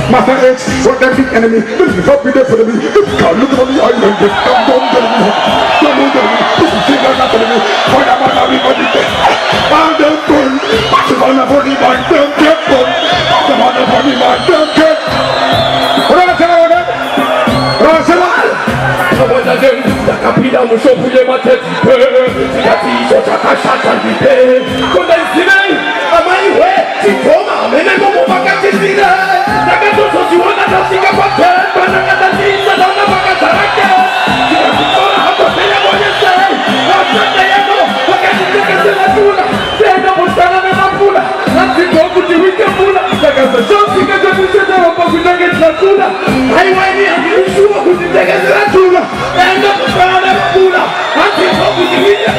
Master X, what that big enemy? This is not be there for me. God, look at me, I know this. Don't tell me. This is not for me. For the man, everybody dead. And then burn. What's the man for the man? Don't get burn. The man for the man, don't get. Capita mushopuye matete Yatisho chakashata nipe Konda isine Amai we Chitoma Mene momo baka chisine Nakato siwana tasika pate Panakata nisa dana baka tarake Sika kutora hato teya moye se Asante yako Baka chiteke sila tula Tena mustana na pula Nanti koku tiwike pula Nakasa shosika janishe Dewa paku nage tula Haiwai ni angilishuwa kutiteke sila tula Tena mustana na pula Nanti koku tiwike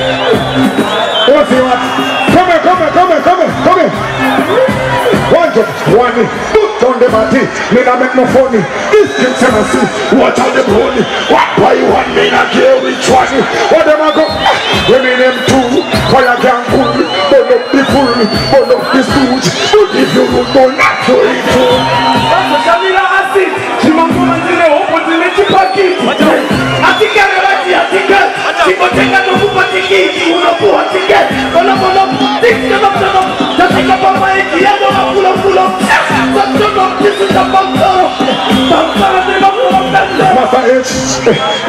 What's he want? Come here. One, put on the body, me not make no funny. This kid Tennessee, watch out the brony. What why you want me not care which one? What them I go? Women them two, fire can pull, burn up the full, burn up the stooge. But if you don't go, not to it too. That's a Shamila acid. She must go and see the open to let you pack it. I think I'm ready, I think she go take a look at the key. You know what to get. Turn up, turn up. Just take up on my idea, pull up. This is a bumper. Master H,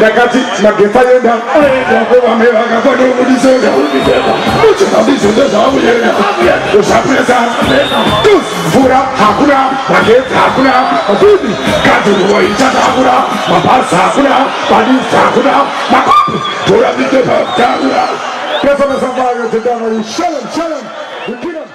Nakati, Nakifayenda, Fura, Hakuna, Maget, Hakuna, Abudi, Katu, Hakuna, Mapas, Hakuna, Padis, Hakuna, Makap, Pura, Takura. Yes, I'm a survivor to Donald. Shalom.